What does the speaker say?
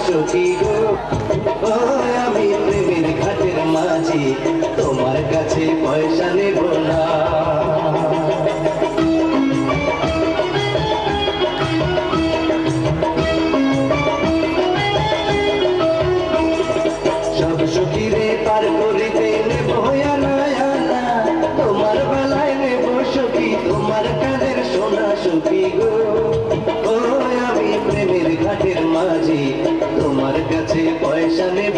সখী গো ও আমি প্রেমের ঘাটের মাঝি তোমার কাছে পয়সা নেব না সব সখীরে পার করিতে নেব আনা আনা তোমার বেলায় নেব সখী তোমার কাঁধের সোনা সখী গো ও আমি প্রেমের ঘাটের মাঝি তোমার কাছে পয়সা নেব